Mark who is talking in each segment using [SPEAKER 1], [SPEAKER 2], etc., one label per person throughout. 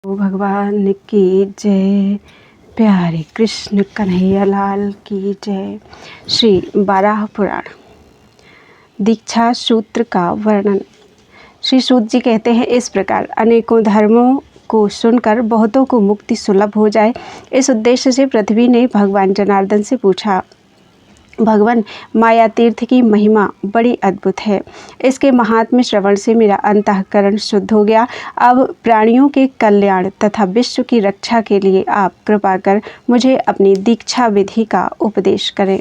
[SPEAKER 1] भगवान की जय। प्यारे कृष्ण कन्हैया लाल की जय। श्री बाराह पुराण दीक्षा सूत्र का वर्णन। श्री सूत जी कहते हैं इस प्रकार, अनेकों धर्मों को सुनकर बहुतों को मुक्ति सुलभ हो जाए, इस उद्देश्य से पृथ्वी ने भगवान जनार्दन से पूछा, भगवान माया तीर्थ की महिमा बड़ी अद्भुत है। इसके महात्म्य श्रवण से मेरा अंतःकरण शुद्ध हो गया। अब प्राणियों के कल्याण तथा विश्व की रक्षा के लिए आप कृपा कर मुझे अपनी दीक्षा विधि का उपदेश करें।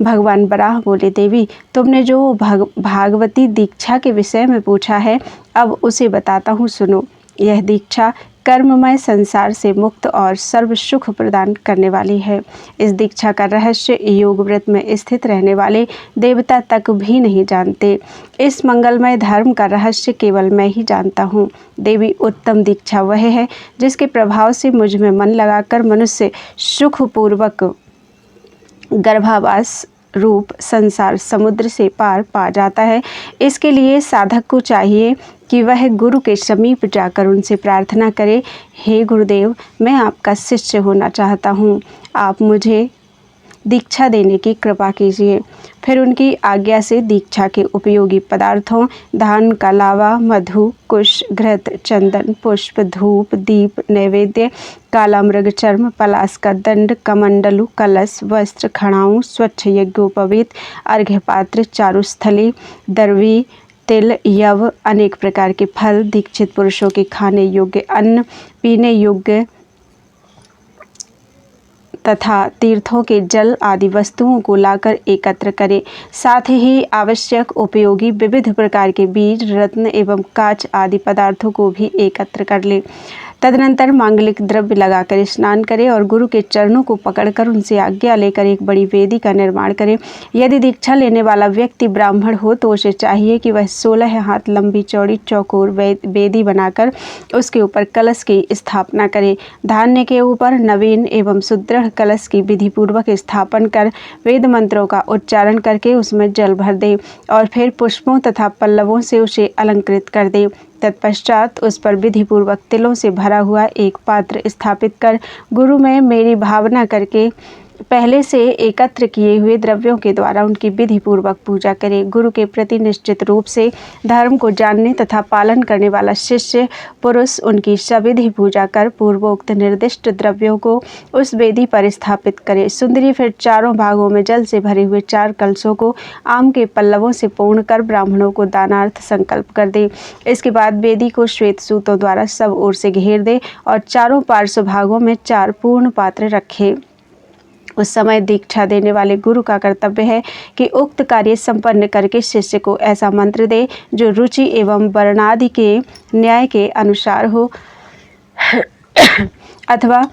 [SPEAKER 1] भगवान बराह बोले, देवी, तुमने जो भागवती दीक्षा के विषय में पूछा है, अब उसे बताता हूँ, सुनो। यह दीक्षा कर्ममय संसार से मुक्त और सर्व सुख प्रदान करने वाली है। इस दीक्षा का रहस्य योग व्रत में स्थित रहने वाले देवता तक भी नहीं जानते। इस मंगलमय धर्म का रहस्य केवल मैं ही जानता हूँ। देवी, उत्तम दीक्षा वह है जिसके प्रभाव से मुझ में मन लगाकर मनुष्य सुखपूर्वक गर्भावास रूप संसार समुद्र से पार पा जाता है। इसके लिए साधक को चाहिए कि वह गुरु के समीप जाकर उनसे प्रार्थना करे, हे गुरुदेव, मैं आपका शिष्य होना चाहता हूँ, आप मुझे दीक्षा देने की कृपा कीजिए। फिर उनकी आज्ञा से दीक्षा के उपयोगी पदार्थों धान का लावा, मधु, कुश, घृत, चंदन, पुष्प, धूप, दीप, नैवेद्य, काला मृग चर्म, पलास का दंड, कमंडलु, कलश, वस्त्र, खड़ाऊं, स्वच्छ यज्ञोपवीत, अर्घ्य पात्र, चारुस्थली, दरवी, तिल, यव, अनेक प्रकार के फल, दीक्षित पुरुषों के खाने योग्य अन्न, पीने योग्य तथा तीर्थों के जल आदि वस्तुओं को लाकर एकत्र करें। साथ ही आवश्यक उपयोगी विविध प्रकार के बीज, रत्न एवं कांच आदि पदार्थों को भी एकत्र कर ले। तदनंतर मांगलिक द्रव्य लगाकर स्नान करें और गुरु के चरणों को पकड़कर उनसे आज्ञा लेकर एक बड़ी वेदी का निर्माण करें। यदि दीक्षा लेने वाला व्यक्ति ब्राह्मण हो तो उसे चाहिए कि वह 16 हाथ लंबी चौड़ी चौकोर वेदी बनाकर उसके ऊपर कलश की स्थापना करे। धान्य के ऊपर नवीन एवं सुदृढ़ कलश की विधि पूर्वक स्थापन कर वेद मंत्रों का उच्चारण करके उसमें जल भर दे और फिर पुष्पों तथा पल्लवों से उसे अलंकृत कर दे। तत्पश्चात उस पर विधि पूर्वक तिलों से भरा हुआ एक पात्र स्थापित कर गुरु में मेरी भावना करके पहले से एकत्र किए हुए द्रव्यों के द्वारा उनकी विधि पूर्वक पूजा करें। गुरु के प्रति निश्चित रूप से धर्म को जानने तथा पालन करने वाला शिष्य पुरुष उनकी सविधि पूजा कर पूर्वोक्त निर्दिष्ट द्रव्यों को उस वेदी पर स्थापित करे। सुंदरी फिर चारों भागों में जल से भरे हुए 4 कलशों को आम के पल्लवों से पूर्ण कर ब्राह्मणों को दानार्थ संकल्प कर दे। इसके बाद वेदी को श्वेत सूतों द्वारा सब ओर से घेर दे और चारों पार्श्व भागों में 4 पूर्ण पात्र रखे। उस समय दीक्षा देने वाले गुरु का कर्तव्य है कि उक्त कार्य संपन्न करके शिष्य को ऐसा मंत्र दे जो रुचि एवं वर्णादि के न्याय के अनुसार हो अथवा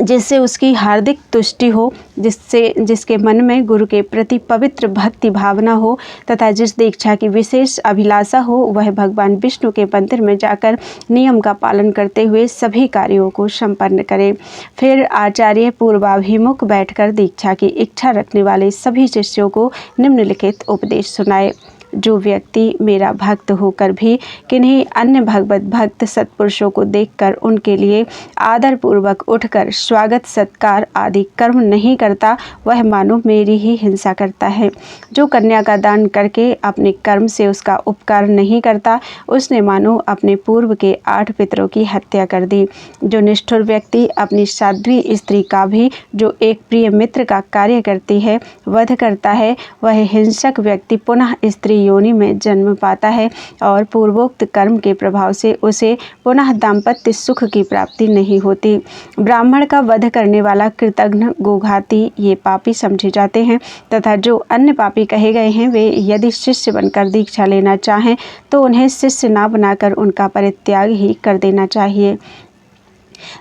[SPEAKER 1] जिससे उसकी हार्दिक तुष्टि हो, जिसके मन में गुरु के प्रति पवित्र भक्ति भावना हो तथा जिस दीक्षा की विशेष अभिलाषा हो, वह भगवान विष्णु के मंदिर में जाकर नियम का पालन करते हुए सभी कार्यों को संपन्न करे। फिर आचार्य पूर्वाभिमुख बैठकर दीक्षा की इच्छा रखने वाले सभी शिष्यों को निम्नलिखित उपदेश सुनाए। जो व्यक्ति मेरा भक्त होकर भी किन्हीं अन्य भगवत भक्त सत्पुरुषों को देखकर उनके लिए आदर पूर्वक उठकर स्वागत सत्कार आदि कर्म नहीं करता, वह मानो मेरी ही हिंसा करता है। जो कन्या का दान करके अपने कर्म से उसका उपकार नहीं करता, उसने मानो अपने पूर्व के 8 पितरों की हत्या कर दी। जो निष्ठुर व्यक्ति अपनी साध्वी स्त्री का भी जो एक प्रिय मित्र का कार्य करती है वध करता है, वह हिंसक व्यक्ति पुनः स्त्री योनि में जन्म पाता है और पूर्वोक्त कर्म के प्रभाव से उसे पुनः दाम्पत्य सुख की प्राप्ति नहीं होती। ब्राह्मण का वध करने वाला कृतघ्न, गोघाती ये पापी समझे जाते हैं तथा जो अन्य पापी कहे गए हैं वे यदि शिष्य बनकर दीक्षा लेना चाहें तो उन्हें शिष्य ना बनाकर उनका परित्याग ही कर देना चाहिए।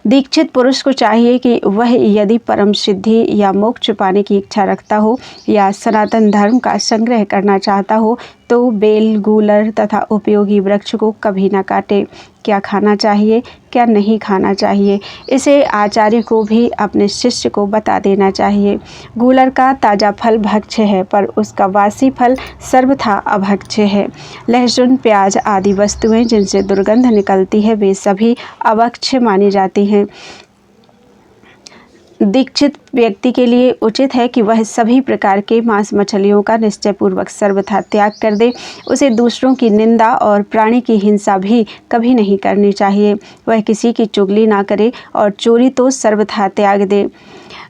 [SPEAKER 1] दीक्षित पुरुष को चाहिए कि वह यदि परम सिद्धि या मोक्ष पाने की इच्छा रखता हो या सनातन धर्म का संग्रह करना चाहता हो तो बेल, गूलर तथा उपयोगी वृक्ष को कभी न काटे। क्या खाना चाहिए, क्या नहीं खाना चाहिए, इसे आचार्य को भी अपने शिष्य को बता देना चाहिए। गूलर का ताज़ा फल भक्ष्य है, पर उसका वासी फल सर्वथा अभक्ष्य है। लहसुन, प्याज आदि वस्तुएं जिनसे दुर्गंध निकलती है, वे सभी अभक्ष्य मानी जाती हैं। दीक्षित व्यक्ति के लिए उचित है कि वह सभी प्रकार के मांस मछलियों का निश्चयपूर्वक सर्वथा त्याग कर दे। उसे दूसरों की निंदा और प्राणी की हिंसा भी कभी नहीं करनी चाहिए। वह किसी की चुगली ना करे और चोरी तो सर्वथा त्याग दे।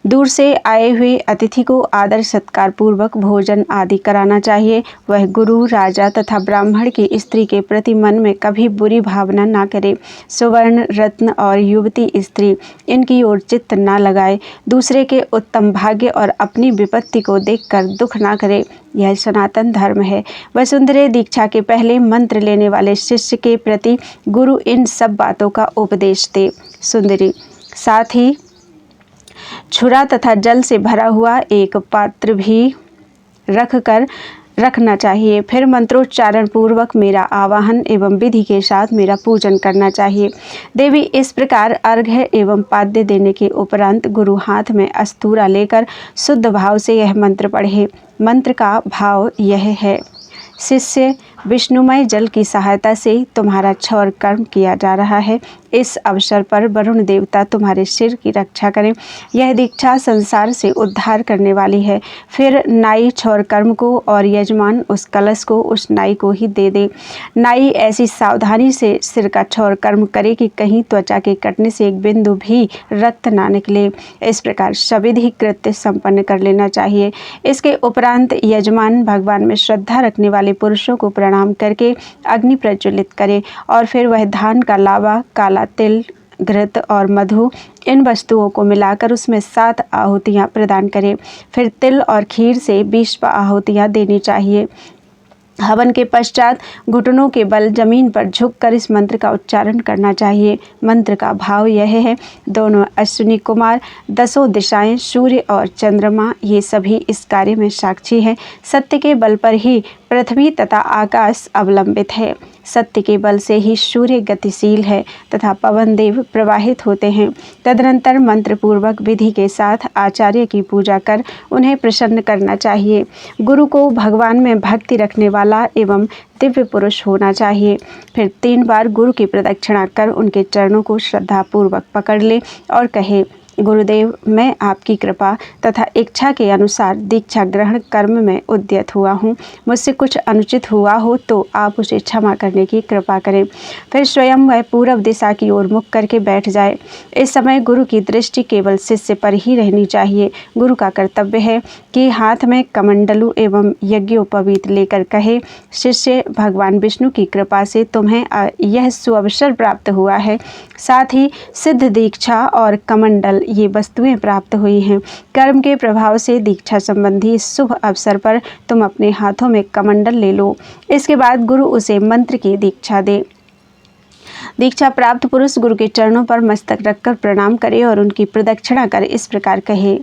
[SPEAKER 1] दूर से आए हुए अतिथि को आदर सत्कार पूर्वक भोजन आदि कराना चाहिए। वह गुरु, राजा तथा ब्राह्मण की स्त्री के प्रति मन में कभी बुरी भावना ना करे। सुवर्ण, रत्न और युवती स्त्री इनकी ओर चित्त ना लगाए। दूसरे के उत्तम भाग्य और अपनी विपत्ति को देखकर दुख ना करे। यह सनातन धर्म है। वसुंधरे दीक्षा के पहले मंत्र लेने वाले शिष्य के प्रति गुरु इन सब बातों का उपदेश दे। सुंदरी, साथ ही छुरा तथा जल से भरा हुआ एक पात्र भी रखना चाहिए। फिर मंत्रोच्चारण पूर्वक मेरा आवाहन एवं विधि के साथ मेरा पूजन करना चाहिए। देवी इस प्रकार अर्घ्य एवं पाद्य देने के उपरांत गुरु हाथ में अस्तूरा लेकर शुद्ध भाव से यह मंत्र पढ़े। मंत्र का भाव यह है: शिष्य, विष्णुमय जल की सहायता से तुम्हारा क्षौर कर्म किया जा रहा है। इस अवसर पर वरुण देवता तुम्हारे सिर की रक्षा करें। यह दीक्षा संसार से उद्धार करने वाली है। फिर नाई क्षौर कर्म को और यजमान उस कलश को उस नाई को ही दे दे। नाई ऐसी सावधानी से सिर का क्षौर कर्म करे कि कहीं त्वचा के कटने से एक बिंदु भी रक्त ना निकले। इस प्रकार सविधि कृत्य संपन्न कर लेना चाहिए। इसके उपरांत यजमान भगवान में श्रद्धा रखने वाले पुरुषों को प्रणाम करके अग्नि प्रज्वलित करे और फिर वह धान का लावा, काला तिल, घृत और मधु इन वस्तुओं को मिलाकर उसमें 7 आहुतियाँ प्रदान करें। फिर तिल और खीर से 20 आहुतियाँ देनी चाहिए। हवन के पश्चात घुटनों के बल जमीन पर झुककर इस मंत्र का उच्चारण करना चाहिए। मंत्र का भाव यह है: दोनों अश्विनी कुमार, 10 दिशाएं, सूर्य और चंद्रमा ये सभी इस कार्य में साक्षी हैं। सत्य के बल पर ही पृथ्वी तथा आकाश अवलंबित है। सत्य के बल से ही सूर्य गतिशील है तथा पवन देव प्रवाहित होते हैं। तदनंतर मंत्र पूर्वक विधि के साथ आचार्य की पूजा कर उन्हें प्रसन्न करना चाहिए। गुरु को भगवान में भक्ति रखने वाला एवं दिव्य पुरुष होना चाहिए। फिर 3 बार गुरु की प्रदक्षिणा कर उनके चरणों को श्रद्धापूर्वक पकड़ ले और कहे: गुरुदेव, मैं आपकी कृपा तथा इच्छा के अनुसार दीक्षा ग्रहण कर्म में उद्यत हुआ हूँ। मुझसे कुछ अनुचित हुआ हो तो आप उसे क्षमा करने की कृपा करें। फिर स्वयं वह पूर्व दिशा की ओर मुख करके बैठ जाए। इस समय गुरु की दृष्टि केवल शिष्य पर ही रहनी चाहिए। गुरु का कर्तव्य है कि हाथ में कमंडलू एवं यज्ञोपवीत लेकर कहे: शिष्य, भगवान विष्णु की कृपा से तुम्हें यह सुअवसर प्राप्त हुआ है। साथ ही सिद्ध दीक्षा और कमंडल ये वस्तुएं प्राप्त हुई हैं। कर्म के प्रभाव से दीक्षा संबंधी शुभ अवसर पर तुम अपने हाथों में कमंडल ले लो। इसके बाद गुरु उसे मंत्र की दीक्षा दे। दीक्षा प्राप्त पुरुष गुरु के चरणों पर मस्तक रखकर प्रणाम करे और उनकी प्रदक्षिणा कर इस प्रकार कहे: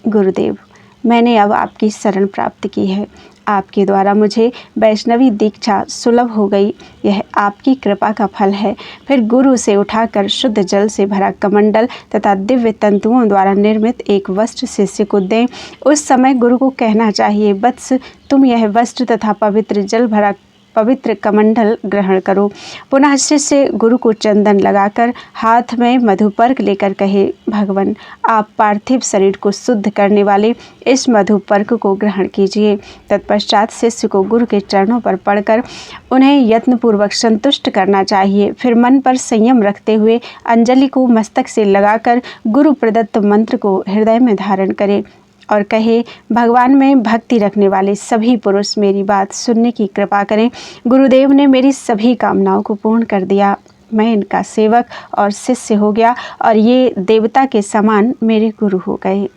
[SPEAKER 1] गुरुदेव, मैंने अब आपकी शरण प्राप्त की है। आपके द्वारा मुझे वैष्णवी दीक्षा सुलभ हो गई। यह आपकी कृपा का फल है। फिर गुरु से उठाकर शुद्ध जल से भरा कमंडल तथा दिव्य तंतुओं द्वारा निर्मित एक वस्त्र शिष्य को दें। उस समय गुरु को कहना चाहिए: वत्स, तुम यह वस्त्र तथा पवित्र जल भरा पवित्र कमंडल ग्रहण करो। पुनः शिष्य गुरु को चंदन लगाकर हाथ में मधुपर्क लेकर कहे: भगवान, आप पार्थिव शरीर को शुद्ध करने वाले इस मधुपर्क को ग्रहण कीजिए। तत्पश्चात शिष्य को गुरु के चरणों पर पड़कर उन्हें यत्नपूर्वक संतुष्ट करना चाहिए। फिर मन पर संयम रखते हुए अंजलि को मस्तक से लगाकर गुरु प्रदत्त मंत्र को हृदय में धारण करे और कहे: भगवान में भक्ति रखने वाले सभी पुरुष मेरी बात सुनने की कृपा करें। गुरुदेव ने मेरी सभी कामनाओं को पूर्ण कर दिया। मैं इनका सेवक और शिष्य हो गया और ये देवता के समान मेरे गुरु हो गए।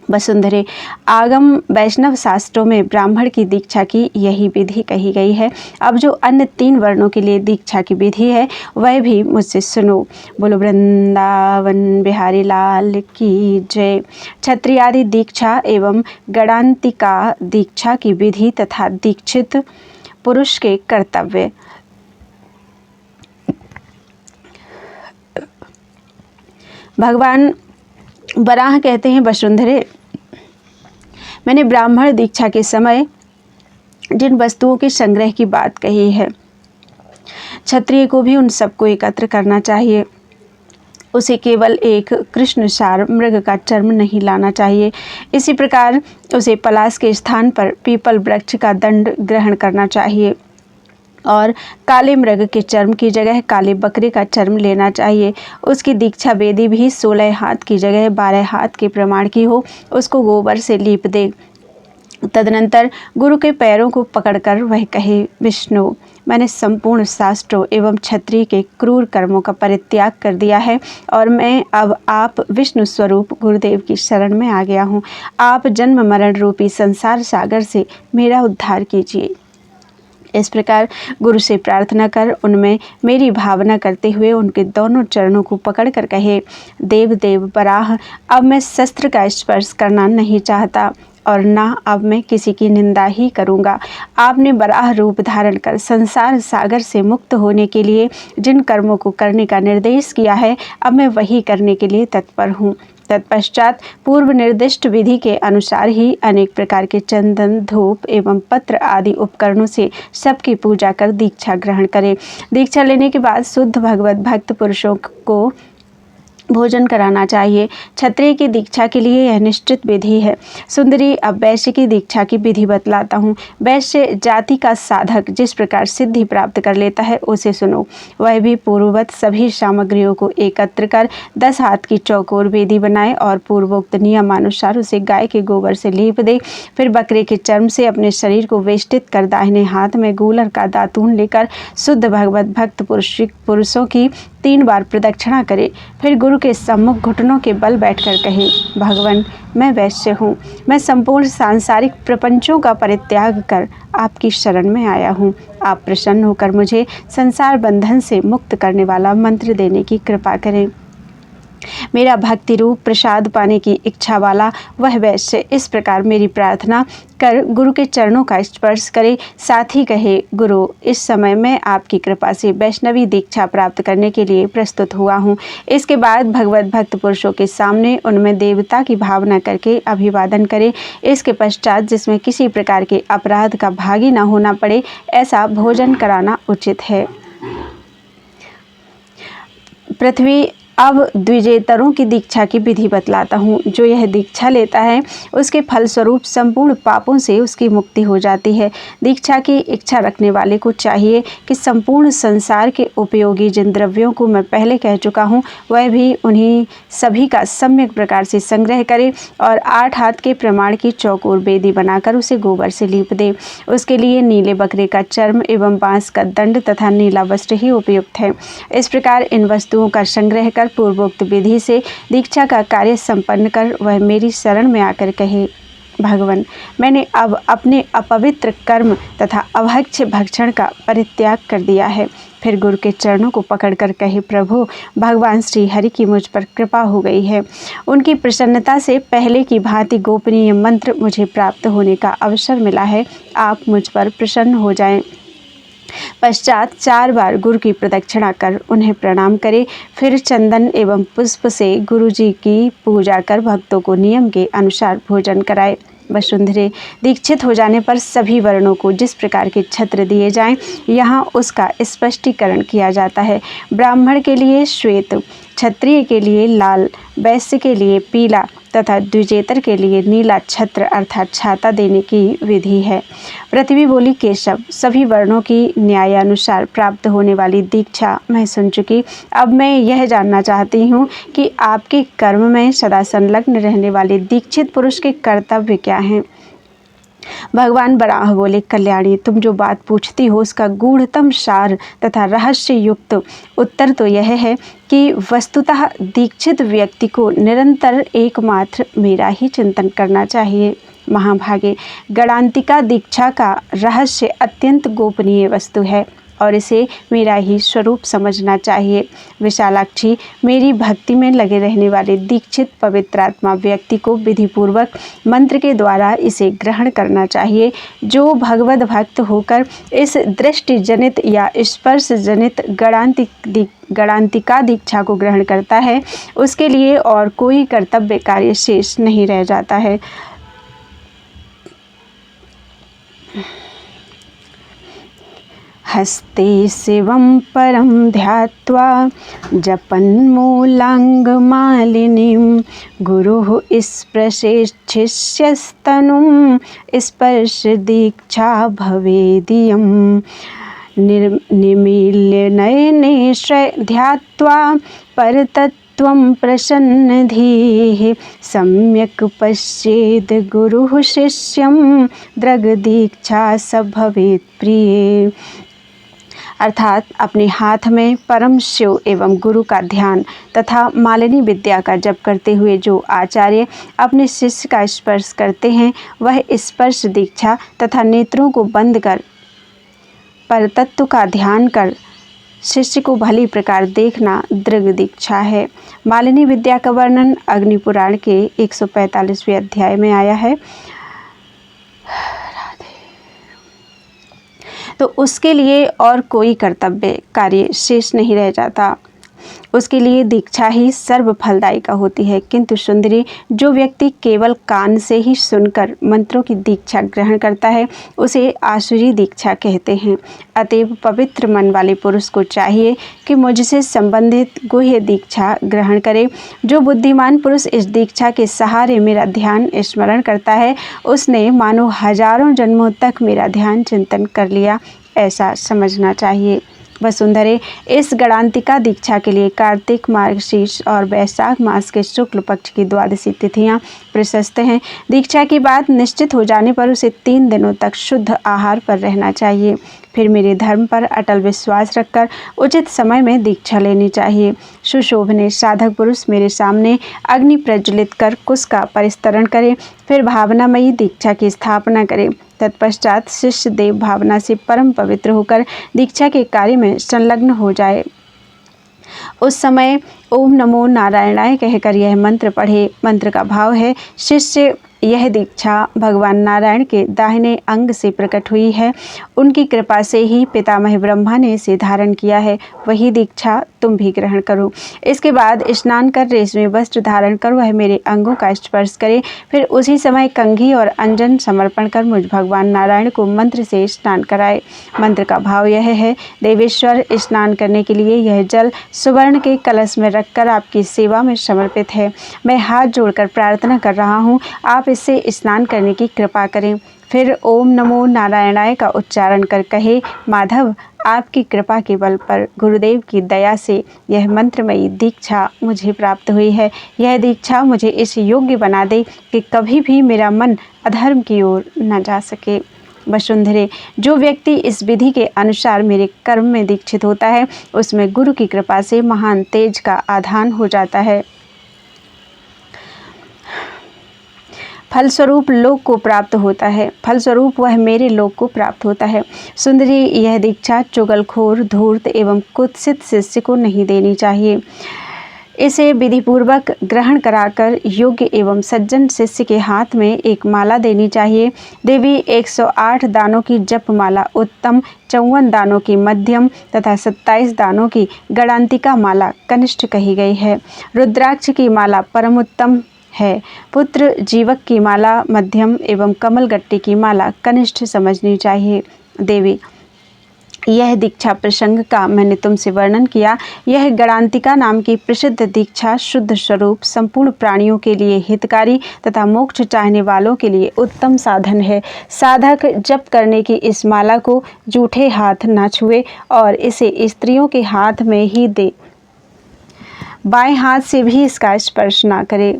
[SPEAKER 1] वसुंधरे, आगम वैष्णव शास्त्रों में ब्राह्मण की दीक्षा की यही विधि कही गई है। अब जो अन्य 3 वर्णों के लिए दीक्षा की विधि है वह भी मुझसे सुनो। बोलो वृंदावन बिहारी लाल की जय। क्षत्रियादि दीक्षा एवं गणांतिका दीक्षा की विधि तथा दीक्षित पुरुष के कर्तव्य। भगवान वराह कहते हैं, वसुंधरे, मैंने ब्राह्मण दीक्षा के समय जिन वस्तुओं के संग्रह की बात कही है, क्षत्रिय को भी उन सबको एकत्र करना चाहिए। उसे केवल एक कृष्णसार मृग का चर्म नहीं लाना चाहिए। इसी प्रकार उसे पलाश के स्थान पर पीपल वृक्ष का दंड ग्रहण करना चाहिए और काले मृग के चर्म की जगह काले बकरे का चर्म लेना चाहिए। उसकी दीक्षा वेदी भी 16 हाथ की जगह 12 हाथ के प्रमाण की हो, उसको गोबर से लीप दे। तदनंतर गुरु के पैरों को पकड़कर वह कहे, विष्णु, मैंने संपूर्ण शास्त्रों एवं क्षत्रिय के क्रूर कर्मों का परित्याग कर दिया है और मैं अब आप विष्णु स्वरूप गुरुदेव की शरण में आ गया हूँ। आप जन्म मरण रूपी संसार सागर से मेरा उद्धार कीजिए। इस प्रकार गुरु से प्रार्थना कर उनमें मेरी भावना करते हुए उनके दोनों चरणों को पकड़कर कहे, देव देव वराह, अब मैं शस्त्र का स्पर्श करना नहीं चाहता और ना अब मैं किसी की निंदा ही करूँगा। आपने वराह रूप धारण कर संसार सागर से मुक्त होने के लिए जिन कर्मों को करने का निर्देश किया है, अब मैं वही करने के लिए तत्पर हूँ। तत्पश्चात पूर्व निर्दिष्ट विधि के अनुसार ही अनेक प्रकार के चंदन, धूप एवं पत्र आदि उपकरणों से सबकी पूजा कर दीक्षा ग्रहण करें। दीक्षा लेने के बाद शुद्ध भगवत भक्त पुरुषों को भोजन कराना चाहिए। क्षत्रिय की दीक्षा के लिए यह निश्चित विधि है। सुंदरी, अब वैश्य की दीक्षा की विधि बतलाता हूँ। वैश्य जाति का साधक जिस प्रकार सिद्धि प्राप्त कर लेता है उसे सुनो। वह भी पूर्ववत सभी सामग्रियों को एकत्र कर 10 हाथ की चौकोर वेदी बनाए और पूर्वोक्त नियमानुसार उसे गाय के गोबर से लीप दे। फिर बकरे के चर्म से अपने शरीर को वेष्टित कर दाहिने हाथ में गूलर का दातून लेकर शुद्ध भगवत भक्त पुरुषों की 3 बार प्रदक्षिणा करे। फिर गुरु के सम्मुख घुटनों के बल बैठकर कहे, भगवान, मैं वैश्य हूँ। मैं संपूर्ण सांसारिक प्रपंचों का परित्याग कर आपकी शरण में आया हूँ। आप प्रसन्न होकर मुझे संसार बंधन से मुक्त करने वाला मंत्र देने की कृपा करें। मेरा भक्ति रूप प्रसाद पाने की इच्छा वाला वह वैश्य इस प्रकार मेरी प्रार्थना कर गुरु के चरणों का स्पर्श करे। साथ ही कहे, गुरु, इस समय मैं आपकी कृपा से वैष्णवी दीक्षा प्राप्त करने के लिए प्रस्तुत हुआ हूँ। इसके बाद भगवत भक्त पुरुषों के सामने उनमें देवता की भावना करके अभिवादन करे। इसके पश्चात जिसमें किसी प्रकार के अपराध का भागी न होना पड़े ऐसा भोजन कराना उचित है। पृथ्वी, अब द्विजेतरों की दीक्षा की विधि बतलाता हूँ। जो यह दीक्षा लेता है उसके फलस्वरूप संपूर्ण पापों से उसकी मुक्ति हो जाती है। दीक्षा की इच्छा रखने वाले को चाहिए कि संपूर्ण संसार के उपयोगी जिन द्रव्यों को मैं पहले कह चुका हूँ वह भी उन्हीं सभी का सम्यक प्रकार से संग्रह करे और 8 हाथ के प्रमाण की चौकोर बेदी बनाकर उसे गोबर से लीप दे। उसके लिए नीले बकरे का चर्म एवं बांस का दंड तथा नीला वस्त्र ही उपयुक्त है। इस प्रकार इन वस्तुओं का संग्रह कर पूर्वोक्त विधि से दीक्षा का कार्य संपन्न कर वह मेरी शरण में आकर कहे, भगवान, मैंने अब अपने अपवित्र कर्म तथा अभक्ष्य भक्षण का परित्याग कर दिया है। फिर गुरु के चरणों को पकड़कर कहे, प्रभु, भगवान श्री हरि की मुझ पर कृपा हो गई है। उनकी प्रसन्नता से पहले की भांति गोपनीय मंत्र मुझे प्राप्त होने का अवसर मिला है। आप मुझ पर प्रसन्न हो जाएं। पश्चात 4 बार गुरु की प्रदक्षिणा कर उन्हें प्रणाम करे। फिर चंदन एवं पुष्प से गुरु जी की पूजा कर भक्तों को नियम के अनुसार भोजन कराए। वसुंधरे, दीक्षित हो जाने पर सभी वर्णों को जिस प्रकार के छत्र दिए जाएं, यहाँ उसका स्पष्टीकरण किया जाता है। ब्राह्मण के लिए श्वेत, क्षत्रिय के लिए लाल, वैश्य के लिए पीला तथा द्विजेतर के लिए नीला छत्र अर्थात छाता देने की विधि है। पृथ्वी बोली, केशव, सभी वर्णों की न्यायानुसार प्राप्त होने वाली दीक्षा मैं सुन चुकी। अब मैं यह जानना चाहती हूँ कि आपके कर्म में सदा संलग्न रहने वाले दीक्षित पुरुष के कर्तव्य क्या हैं। भगवान वराह बोले, कल्याणी, तुम जो बात पूछती हो उसका गूढ़तम सार तथा रहस्य युक्त उत्तर तो यह है कि वस्तुतः दीक्षित व्यक्ति को निरंतर एकमात्र मेरा ही चिंतन करना चाहिए। महाभागे, गणांतिका दीक्षा का रहस्य अत्यंत गोपनीय वस्तु है। और इसे मेरा ही स्वरूप समझना चाहिए। विशालाक्षी, मेरी भक्ति में लगे रहने वाले दीक्षित पवित्र आत्मा व्यक्ति को विधिपूर्वक मंत्र के द्वारा इसे ग्रहण करना चाहिए। जो भगवद भक्त होकर इस दृष्टि जनित या स्पर्श जनित गणांतिका दीक्षा को ग्रहण करता है, उसके लिए और कोई कर्तव्य कार्य शेष नहीं रह जाता है। हस्ते शिवं परं ध्यात्वा जपन्मूलाङ्गमालिनीं गुरुः स्पृशेच्छिष्यस्तनुं स्पर्शदीक्षा भवेदियं निमील्य नयने ध्यात्वा परतत्त्वं प्रसन्नधीः सम्यक् पश्येद् गुरुः शिष्यं दृग्दीक्षा स भवेत् प्रिय। अर्थात अपने हाथ में परम शिव एवं गुरु का ध्यान तथा मालिनी विद्या का जप करते हुए जो आचार्य अपने शिष्य का स्पर्श करते हैं, वह स्पर्श दीक्षा तथा नेत्रों को बंद कर परतत्व का ध्यान कर शिष्य को भली प्रकार देखना दृग दीक्षा है। मालिनी विद्या का वर्णन अग्नि पुराण के 145वें अध्याय में आया है। तो उसके लिए और कोई कर्तव्य कार्य शेष नहीं रह जाता, उसके लिए दीक्षा ही सर्व फलदायी का होती है। किंतु सुंदरी, जो व्यक्ति केवल कान से ही सुनकर मंत्रों की दीक्षा ग्रहण करता है, उसे आसुरी दीक्षा कहते हैं। अतएव पवित्र मन वाले पुरुष को चाहिए कि मुझसे संबंधित गुह्य दीक्षा ग्रहण करे। जो बुद्धिमान पुरुष इस दीक्षा के सहारे मेरा ध्यान स्मरण करता है, उसने मानो हजारों जन्मों तक मेरा ध्यान चिंतन कर लिया, ऐसा समझना चाहिए। वसुंधरे, इस गणांतिका दीक्षा के लिए कार्तिक, मार्गशीर्ष और वैशाख मास के शुक्ल पक्ष की द्वादशी तिथियां प्रशस्त हैं। दीक्षा की बात निश्चित हो जाने पर उसे 3 दिनों तक शुद्ध आहार पर रहना चाहिए। फिर मेरे धर्म पर अटल विश्वास रखकर उचित समय में दीक्षा लेनी चाहिए। सुशोभने साधक पुरुष मेरे सामने अग्नि प्रज्वलित कर कुश का परिस्तरण करे, फिर भावनामयी दीक्षा की स्थापना करे। तत्पश्चात शिष्य देव भावना से परम पवित्र होकर दीक्षा के कार्य में संलग्न हो जाए। उस समय ओम नमो नारायणाय कहकर यह मंत्र पढ़े। मंत्र का भाव है, शिष्य, यह दीक्षा भगवान नारायण के दाहिने अंग से प्रकट हुई है। उनकी कृपा से ही पितामह ब्रह्मा ने इसे धारण किया है। वही दीक्षा तुम भी ग्रहण करो। इसके बाद स्नान कर रेशमी वस्त्र धारण कर वह मेरे अंगों का स्पर्श करे। फिर उसी समय कंघी और अंजन समर्पण कर मुझ भगवान नारायण को मंत्र से स्नान कराए। मंत्र का भाव यह है, देवेश्वर, स्नान करने के लिए यह जल सुवर्ण के कलश में रखकर आपकी सेवा में समर्पित है। मैं हाथ जोड़कर प्रार्थना कर रहा हूँ, आप इससे स्नान करने की कृपा करें। फिर ओम नमो नारायणाय का उच्चारण कर कहे, माधव, आपकी कृपा के बल पर गुरुदेव की दया से यह मंत्रमयी दीक्षा मुझे प्राप्त हुई है। यह दीक्षा मुझे इस योग्य बना दे कि कभी भी मेरा मन अधर्म की ओर न जा सके। वसुंधरे, जो व्यक्ति इस विधि के अनुसार मेरे कर्म में दीक्षित होता है, उसमें गुरु की कृपा से महान तेज का आधान हो जाता है। फलस्वरूप लोक को प्राप्त होता है। फलस्वरूप वह मेरे लोक को प्राप्त होता है। सुंदरी, यह दीक्षा चुगलखोर, धूर्त एवं कुत्सित शिष्य को नहीं देनी चाहिए। इसे विधिपूर्वक ग्रहण कराकर योग्य एवं सज्जन शिष्य के हाथ में एक माला देनी चाहिए। देवी 108 दानों की जप माला उत्तम, 54 दानों की मध्यम तथा 27 दानों की गणांतिका माला कनिष्ठ कही गई है। रुद्राक्ष की माला परमोत्तम है। पुत्र जीवक की माला मध्यम एवं कमलगट्टी की माला कनिष्ठ समझनी चाहिए। देवी, यह दीक्षा प्रसंग का मैंने तुमसे वर्णन किया। यह गणांतिका नाम की प्रसिद्ध दीक्षा शुद्ध स्वरूप, संपूर्ण प्राणियों के लिए हितकारी तथा मोक्ष चाहने वालों के लिए उत्तम साधन है। साधक जप करने की इस माला को जूठे हाथ न छुए और इसे स्त्रियों के हाथ में ही दे, बाएं हाथ से भी इसका स्पर्श न करे।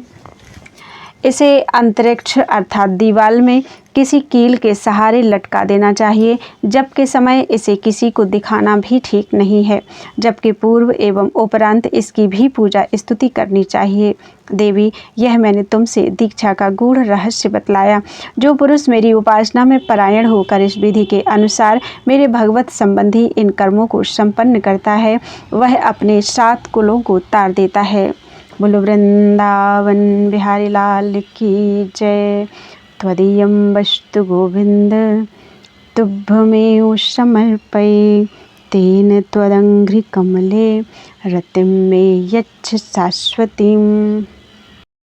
[SPEAKER 1] इसे अंतरिक्ष अर्थात दीवाल में किसी कील के सहारे लटका देना चाहिए। जब के समय इसे किसी को दिखाना भी ठीक नहीं है, जबकि पूर्व एवं उपरांत इसकी भी पूजा स्तुति करनी चाहिए। देवी, यह मैंने तुमसे दीक्षा का गूढ़ रहस्य बतलाया। जो पुरुष मेरी उपासना में परायण होकर इस विधि के अनुसार मेरे भगवत संबंधी इन कर्मों को संपन्न करता है, वह अपने 7 कुलों को तार देता है। बोलो वृंदावन बिहारी लाल की जय। त्वदीयं वस्तु गोविंद तुभ्यमेव समर्पये, तेन त्वदङ्घ्रिकमले रतिं मे यच्छ शाश्वतीम्।